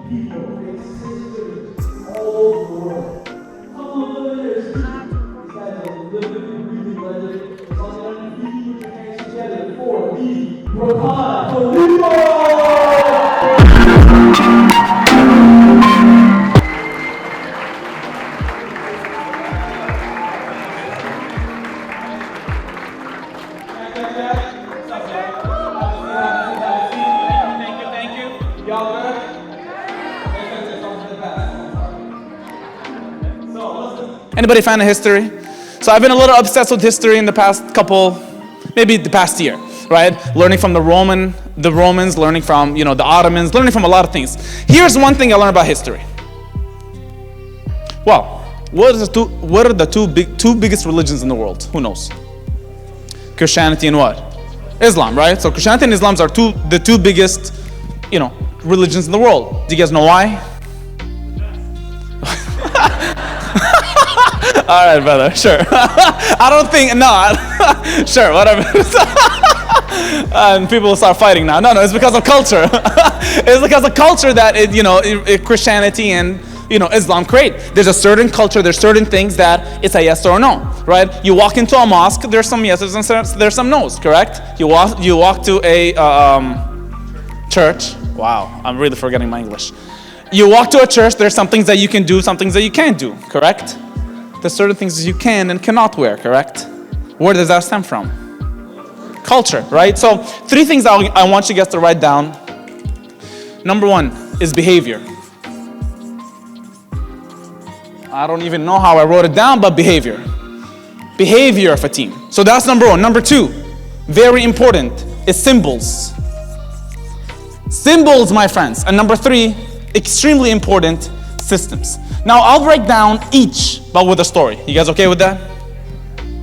people in 6 cities all over the world. Couple of them is this guy's a living, breathing legend. So I'm going to put your hands together for the Rakan Khalifa! Anybody fan of history? So I've been a little obsessed with history in the past couple, maybe the past year, right? Learning from the Romans, learning from, the Ottomans, learning from a lot of things. Here's one thing I learned about history. Well, what are the two biggest religions in the world? Who knows? Christianity and what? Islam, right? So Christianity and Islam are the two biggest, religions in the world. Do you guys know why? All right, brother, sure. I don't think, sure, whatever. And people will start fighting now. No, it's because of culture. It's because of culture that, Christianity and, Islam create. There's a certain culture, there's certain things that it's a yes or a no, right? You walk into a mosque, there's some yeses and there's some no's, correct? You walk to a church. Wow, I'm really forgetting my English. You walk to a church, there's some things that you can do, some things that you can't do, correct? There's certain things you can and cannot wear, correct? Where does that stem from? Culture, right? So 3 things I want you guys to write down. Number 1 is behavior. I don't even know how I wrote it down, but behavior. Behavior of a team. So that's number 1. Number 2, very important, is symbols. Symbols, my friends. And number 3, extremely important, systems. Now I'll break down each, but with a story. You guys okay with that?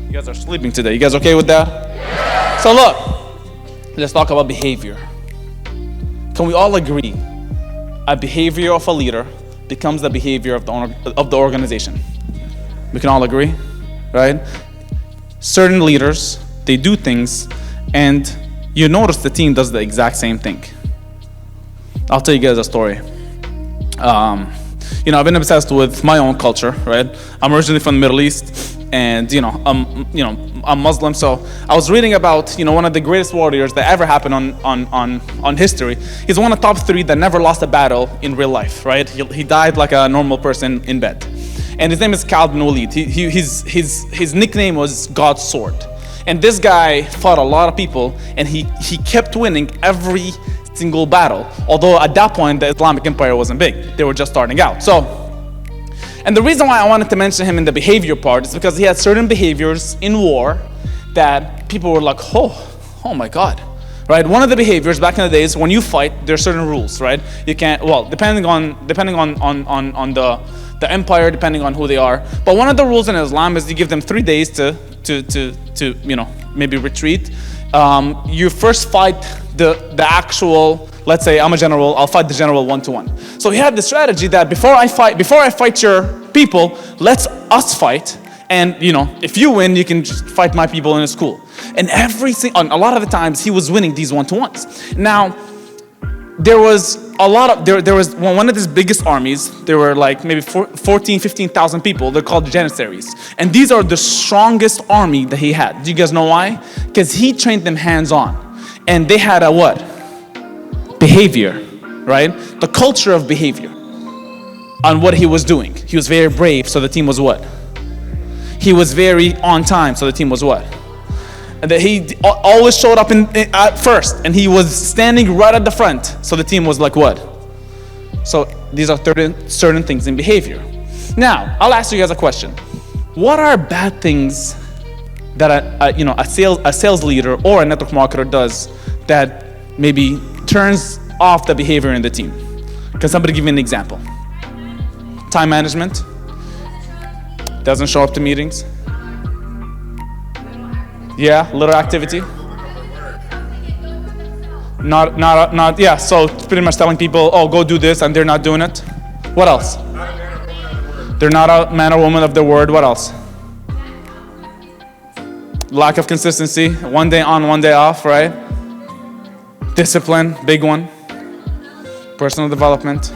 You guys are sleeping today. You guys okay with that? Yeah. So look, let's talk about behavior. Can we all agree a behavior of a leader becomes the behavior of the organization? We can all agree, right? Certain leaders, they do things, and you notice the team does the exact same thing. I'll tell you guys a story. I've been obsessed with my own culture, right? I'm originally from the Middle East, and I'm Muslim. So I was reading about one of the greatest warriors that ever happened on history. He's one of the top 3 that never lost a battle in real life, right? He died like a normal person in bed, and his name is Khalid bin Walid. His nickname was God's sword, and this guy fought a lot of people, and he kept winning every single battle, although at that point the Islamic Empire wasn't big. They were just starting out. And the reason why I wanted to mention him in the behavior part is because he had certain behaviors in war that people were like, oh my God, right? One of the behaviors back in the days, when you fight, there are certain rules, right? You can't, depending on the empire, depending on who they are. But one of the rules in Islam is you give them 3 days to maybe retreat. You first fight the actual, let's say I'm a general, I'll fight the general 1-to-1. So he had the strategy that before I fight your people, let's us fight, and if you win, you can just fight my people in a school. And a lot of the times he was winning these 1-to-1s. Now there was one of his biggest armies. There were like maybe 15,000 people. They're called Janissaries, and these are the strongest army that he had. Do you guys know why? Because he trained them hands-on, and they had a what? Behavior, right? The culture of behavior on what he was doing. He was very brave, so the team was what? He was very on time, so the team was what? And that he always showed up at first, and he was standing right at the front, so the team was like what? So these are certain things in behavior. Now, I'll ask you guys a question. What are bad things that a sales leader or a network marketer does that maybe turns off the behavior in the team? Can somebody give me an example? Time management, doesn't show up to meetings. Yeah, little activity. Yeah, so pretty much telling people, oh, go do this, and they're not doing it. What else? They're not a man or woman of their word. What else? Lack of consistency. One day on, one day off, right? Discipline, big one. Personal development.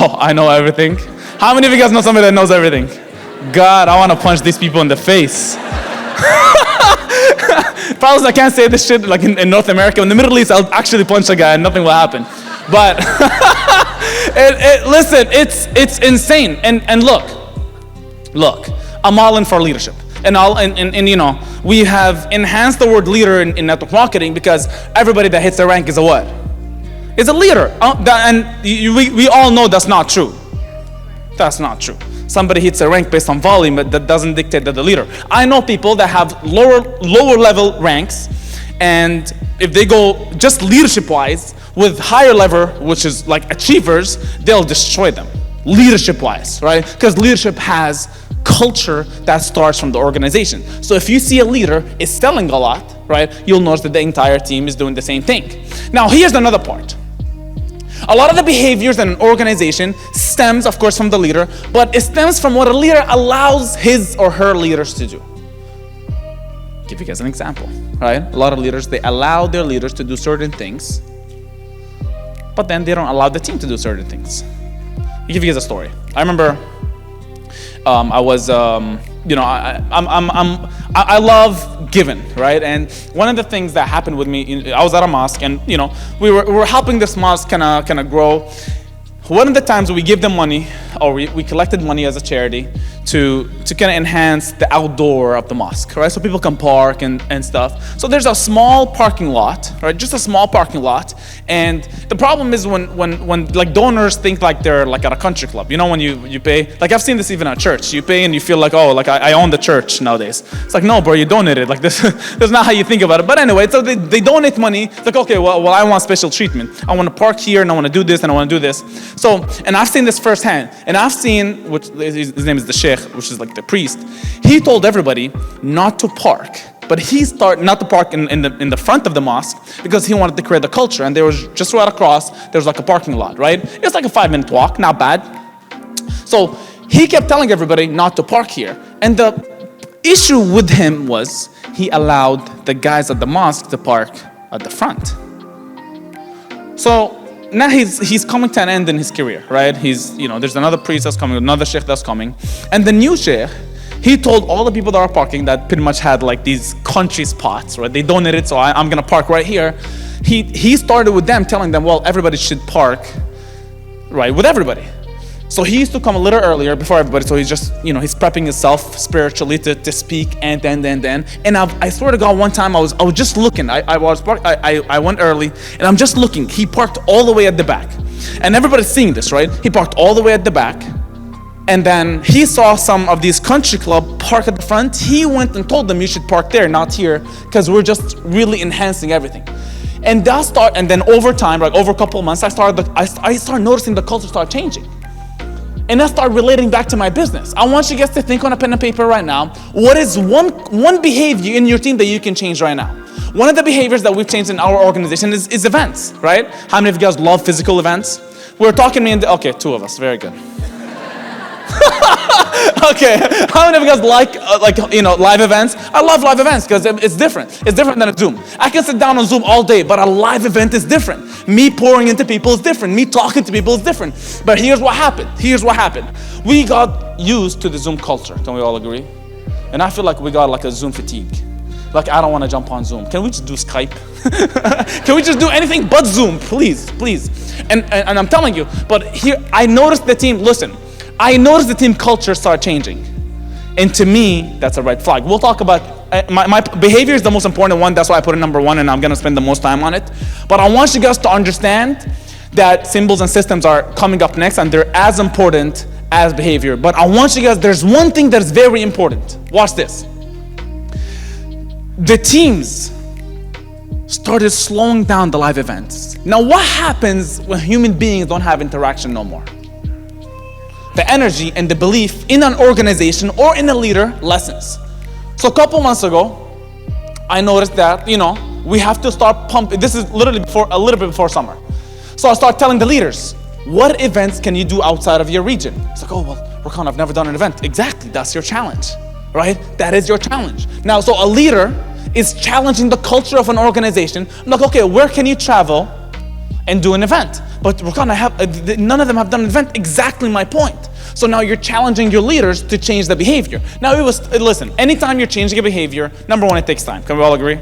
Oh, I know everything. How many of you guys know somebody that knows everything? God, I want to punch these people in the face. Probably I can't say this shit like in North America. In the Middle East, I'll actually punch a guy and nothing will happen. But listen, it's insane. And look, I'm all in for leadership. And you know, we have enhanced the word leader in network marketing because everybody that hits the rank is a what? Is a leader. We all know that's not true. That's not true. Somebody hits a rank based on volume, but that doesn't dictate that the leader. I know people that have lower level ranks, and if they go just leadership wise with higher level, which is like achievers, they'll destroy them leadership wise, right? Because leadership has culture that starts from the organization. So if you see a leader is selling a lot, right, you'll notice that the entire team is doing the same thing. Now here's another part. A lot of the behaviors in an organization stems, of course, from the leader, but it stems from what a leader allows his or her leaders to do. Give you guys an example, right? A lot of leaders, they allow their leaders to do certain things, but then they don't allow the team to do certain things. I'll give you guys a story. I remember I was, you know, I love giving, right? And one of the things that happened with me, I was at a mosque, and you know, we were helping this mosque kind of grow. One of the times we give them money, or we collected money as a charity to kind of enhance the outdoor of the mosque, right? So people can park and stuff. So there's a small parking lot, right? Just a small parking lot. And the problem is when like donors think like they're like at a country club. You know, when you pay, like I've seen this even at church. You pay and you feel like, oh, like I own the church nowadays. It's like, no, bro, you donated. Like this, that's not how you think about it. But anyway, so they donate money. It's like, okay, well, I want special treatment. I want to park here and I want to do this and I want to do this. So, and I've seen this firsthand. And I've seen, which his name is the Sheikh, which is like the priest. He told everybody not to park. But he started not to park in the front of the mosque because he wanted to create the culture. And there was just right across, there was like a parking lot, right? It's like a 5-minute walk, not bad. So he kept telling everybody not to park here. And the issue with him was he allowed the guys at the mosque to park at the front. So now he's coming to an end in his career, right? He's, you know, there's another priest that's coming, another sheikh that's coming. And the new sheikh, he told all the people that are parking that pretty much had like these country spots, right? They donated, so I'm gonna park right here. He started with them, telling them, well, everybody should park, right, with everybody. So he used to come a little earlier before everybody, so he's just, you know, he's prepping himself spiritually to speak, and then. And I swear to God, one time I was just looking. I went early, and I'm just looking. He parked all the way at the back. And everybody's seeing this, right? He parked all the way at the back. And then he saw some of these country club park at the front. He went and told them, you should park there, not here, because we're just really enhancing everything. And then over time, like over a couple of months, I started noticing the culture start changing. And I start relating back to my business. I want you guys to think on a pen and paper right now, what is one behavior in your team that you can change right now? One of the behaviors that we've changed in our organization is events, right? How many of you guys love physical events? We're talking, okay, 2 of us, very good. Okay, how many of you guys like live events? I love live events because it's different. It's different than a Zoom. I can sit down on Zoom all day, but a live event is different. Me pouring into people is different. Me talking to people is different. But here's what happened. We got used to the Zoom culture. Can we all agree? And I feel like we got like a Zoom fatigue. Like, I don't want to jump on Zoom. Can we just do Skype? Can we just do anything but Zoom, please? And I'm telling you, but here, I noticed the team, I noticed the team culture start changing. And to me, that's a red flag. We'll talk about, my behavior is the most important one. That's why I put it number 1, and I'm going to spend the most time on it. But I want you guys to understand that symbols and systems are coming up next, and they're as important as behavior. But I want you guys, there's one thing that's very important. Watch this. The teams started slowing down the live events. Now, what happens when human beings don't have interaction no more? The energy and the belief in an organization or in a leader lessens. So a couple months ago, I noticed that, we have to start pumping. This is literally a little bit before summer. So I start telling the leaders, what events can you do outside of your region? It's like, oh, well, Rakan, I've never done an event. Exactly, that's your challenge, right? That is your challenge. Now, so a leader is challenging the culture of an organization. Like, okay, where can you travel and do an event? but Rakan, none of them have done an event. Exactly my point. So now you're challenging your leaders to change the behavior. Now listen, anytime you're changing a behavior, number one, it takes time. Can we all agree?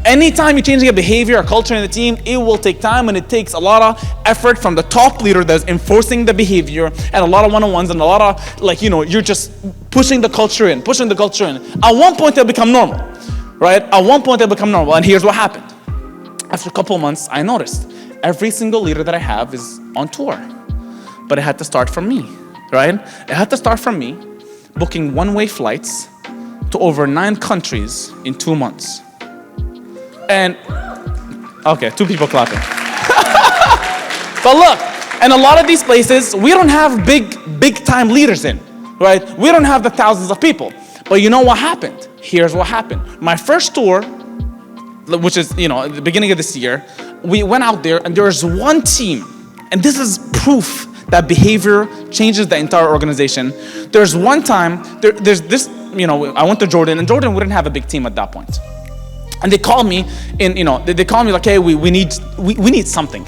Anytime you're changing a behavior, a culture in the team, it will take time, and it takes a lot of effort from the top leader that's enforcing the behavior, and a lot of one-on-ones, and a lot of, you're just pushing the culture in. At one point, it'll become normal, right? At one point, it'll become normal, and here's what happened. After a couple of months, I noticed every single leader that I have is on tour, but it had to start from me, right? It had to start from me booking one-way flights to over 9 countries in 2 months. And, okay, 2 people clapping. But look, and a lot of these places, we don't have big time leaders in, right? We don't have the thousands of people. But you know what happened? Here's what happened. My first tour, which is, at the beginning of this year, we went out there and there's one team, and this is proof that behavior changes the entire organization. There's one time, there's this, I went to Jordan, and Jordan wouldn't have a big team at that point. And they called me, they called me like, hey, we need something.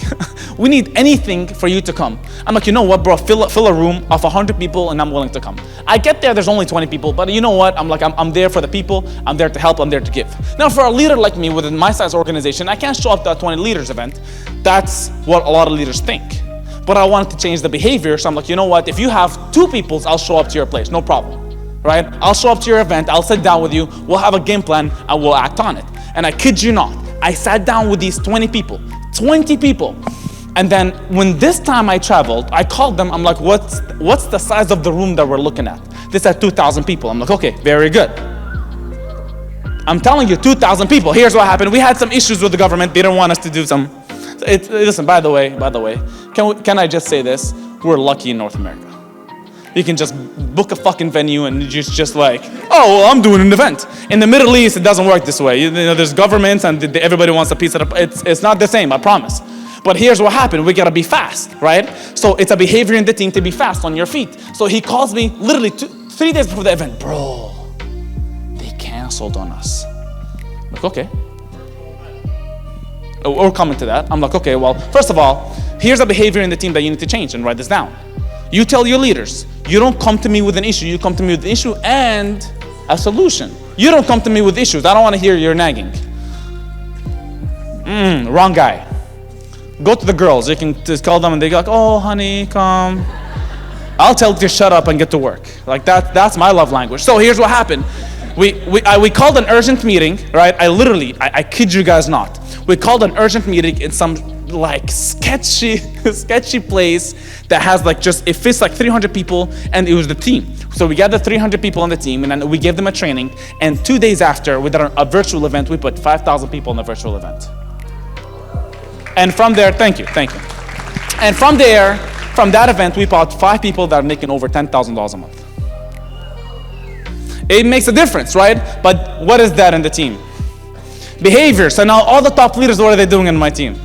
We need anything for you to come. I'm like, you know what, bro, fill a room of 100 people and I'm willing to come. I get there's only 20 people, but you know what, I'm there for the people, I'm there to help, I'm there to give. Now for a leader like me within my size organization, I can't show up to a 20 leaders event. That's what a lot of leaders think. But I wanted to change the behavior, so I'm like, you know what, if you have 2 people, I'll show up to your place, no problem, right? I'll show up to your event, I'll sit down with you, we'll have a game plan, and we'll act on it. And I kid you not, I sat down with these 20 people. And then when this time I traveled, I called them, I'm like, what's the size of the room that we're looking at? They said 2,000 people. I'm like, okay, very good. I'm telling you, 2,000 people. Here's what happened. We had some issues with the government. They didn't want us to do some. Listen, by the way, can I just say this? We're lucky in North America. You can just book a fucking venue and just like, oh, well, I'm doing an event. In the Middle East, it doesn't work this way. There's governments and everybody wants a piece of it. It's not the same, I promise. But here's what happened. We gotta be fast, right? So it's a behavior in the team to be fast on your feet. So he calls me literally 3 days before the event. Bro, they canceled on us. I'm like, okay. We're coming to that. I'm like, okay, well, first of all, here's a behavior in the team that you need to change, and write this down. You tell your leaders, you don't come to me with an issue, you come to me with an issue and a solution. You don't come to me with issues. I don't want to hear your nagging. Wrong guy. Go to the girls. You can just call them and they go like, oh, honey, come. I'll tell you to shut up and get to work. Like that's my love language. So here's what happened. We called an urgent meeting, right? I kid you guys not. We called an urgent meeting in some like sketchy place that has it fits like 300 people, and it was the team. So we gathered 300 people on the team, and then we gave them a training, and 2 days after we did a virtual event. We put 5,000 people in the virtual event. And from there, thank you. And from that event, we bought 5 people that are making over $10,000 a month. It makes a difference, right? But what is that in the team? Behavior. So now all the top leaders, what are they doing in my team?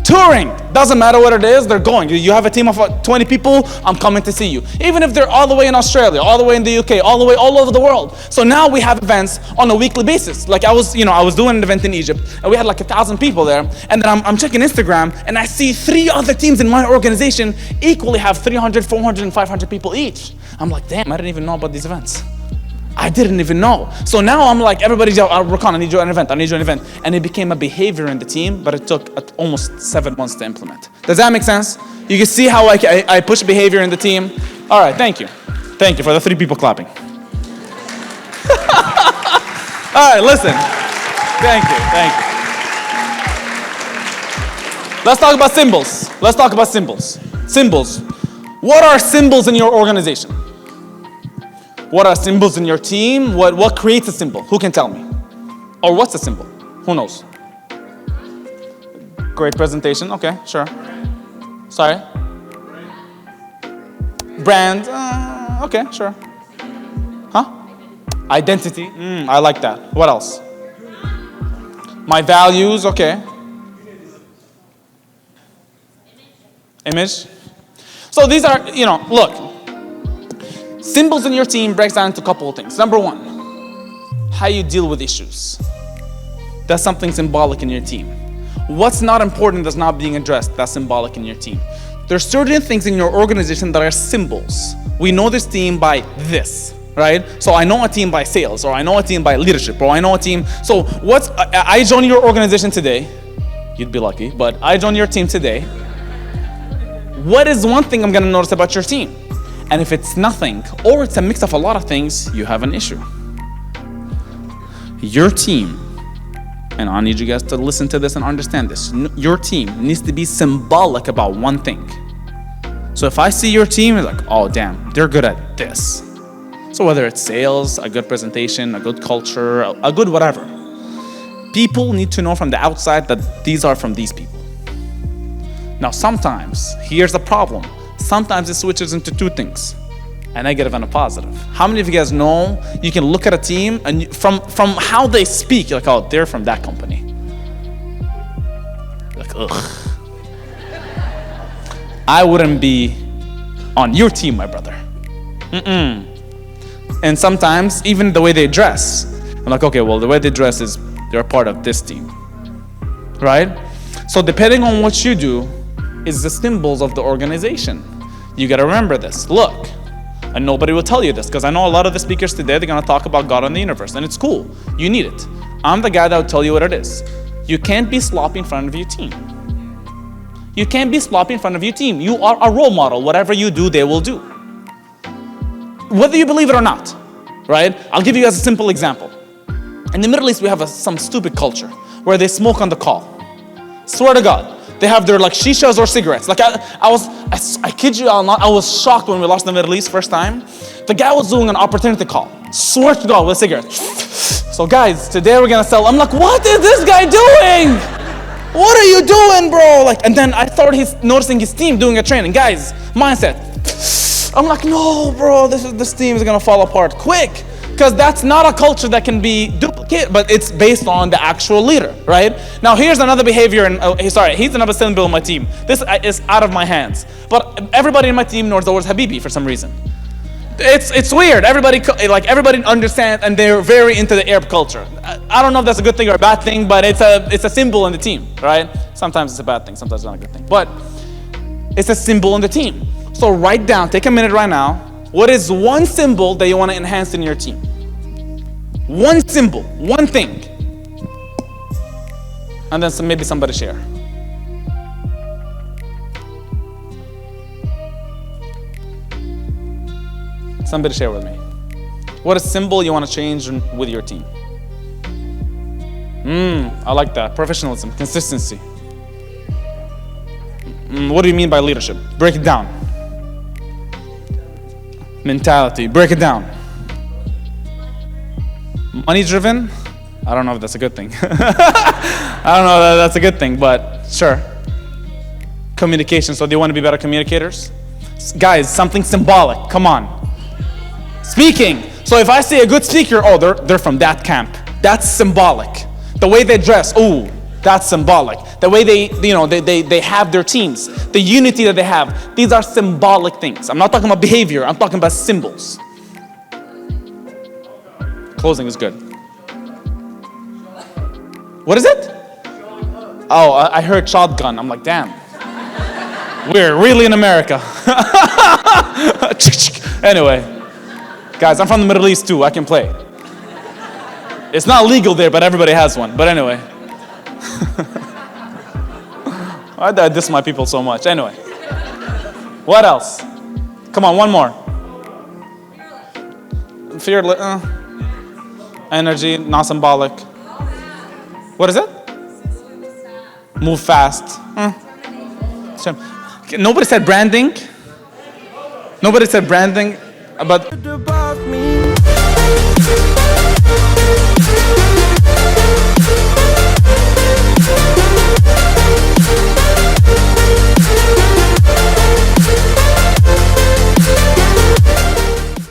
Touring. Doesn't matter what it is, they're going. You have a team of 20 people, I'm coming to see you. Even if they're all the way in Australia, all the way in the UK, all the way all over the world. So now we have events on a weekly basis. Like I was doing an event in Egypt, and we had like 1,000 people there. And then I'm checking Instagram, and I see 3 other teams in my organization equally have 300, 400, and 500 people each. I'm like, damn, I didn't even know about these events. I didn't even know. So now I'm like, everybody's like, Rakan, I need you an event. And it became a behavior in the team, but it took almost 7 months to implement. Does that make sense? You can see how I push behavior in the team. All right, thank you. Thank you for the 3 people clapping. All right, listen. Thank you. Let's talk about symbols. Symbols. What are symbols in your organization? What are symbols in your team? What creates a symbol? Who can tell me? Or what's a symbol? Who knows? Great presentation. Okay, sure. Sorry? Brand. Okay, sure. Huh? Identity. I like that. What else? My values. Okay. Image. So these are, look. Symbols in your team breaks down into a couple of things. Number 1, how you deal with issues. That's something symbolic in your team. What's not important that's not being addressed, that's symbolic in your team. There's certain things in your organization that are symbols. We know this team by this, right? So I know a team by sales, or I know a team by leadership, or I know a team. So I join your organization today. You'd be lucky, but I join your team today. What is one thing I'm gonna notice about your team? And if it's nothing, or it's a mix of a lot of things, you have an issue. Your team, and I need you guys to listen to this and understand this. Your team needs to be symbolic about one thing. So if I see your team, it's like, oh damn, they're good at this. So whether it's sales, a good presentation, a good culture, a good whatever. People need to know from the outside that these are from these people. Now sometimes, here's the problem. Sometimes it switches into two things, a negative and a positive. How many of you guys know you can look at a team and from how they speak, you're like, oh, they're from that company. Like, ugh. I wouldn't be on your team, my brother. And sometimes, even the way they dress, I'm like, okay, well, the way they dress is they're part of this team, right? So depending on what you do is the symbols of the organization. You gotta remember this. Look, and nobody will tell you this, because I know a lot of the speakers today, they're gonna talk about God and the universe, and it's cool. You need it. I'm the guy that will tell you what it is. You can't be sloppy in front of your team. You can't be sloppy in front of your team. You are a role model. Whatever you do, they will do. Whether you believe it or not, right? I'll give you guys a simple example. In the Middle East, we have some stupid culture where they smoke on the call. Swear to God. They have their like shishas or cigarettes. Like I kid you not, I was shocked when we lost the Middle East first time. The guy was doing an opportunity call. Swear to God, with cigarettes. So guys, today we're gonna sell. I'm like, what is this guy doing? What are you doing, bro? Like, and then I started noticing his team doing a training. Guys, mindset. I'm like, no, bro, this team is gonna fall apart quick. Because that's not a culture that can be duplicated, but it's based on the actual leader, right? Now here's another behavior, and he's another symbol in my team. This is out of my hands. But everybody in my team knows the word Habibi for some reason. It's weird. Everybody understands, and they're very into the Arab culture. I don't know if that's a good thing or a bad thing, but it's a symbol in the team, right? Sometimes it's a bad thing, sometimes it's not a good thing. But it's a symbol in the team. So write down, take a minute right now. What is one symbol that you want to enhance in your team? One symbol, one thing. And then maybe somebody share. Somebody share with me. What is symbol you want to change with your team? I like that. Professionalism, consistency. What do you mean by leadership? Break it down. Mentality, break it down. Money driven? I don't know if that's a good thing. I don't know if that's a good thing, but sure. Communication, so do you want to be better communicators? Guys, something symbolic, come on. Speaking, so if I see a good speaker, oh, they're from that camp. That's symbolic. The way they dress, oh, that's symbolic. The way they have their teams, the unity that they have, these are symbolic things. I'm not talking about behavior, I'm talking about symbols. Closing is good. What is it? Oh, I heard shotgun. I'm like, damn. We're really in America. Anyway, guys, I'm from the Middle East too, I can play. It's not legal there, but everybody has one. But anyway. I diss my people so much. Anyway. What else? Come on, one more. Fearless. Energy, not symbolic. What is it? Move fast. Nobody said branding. Nobody said branding. But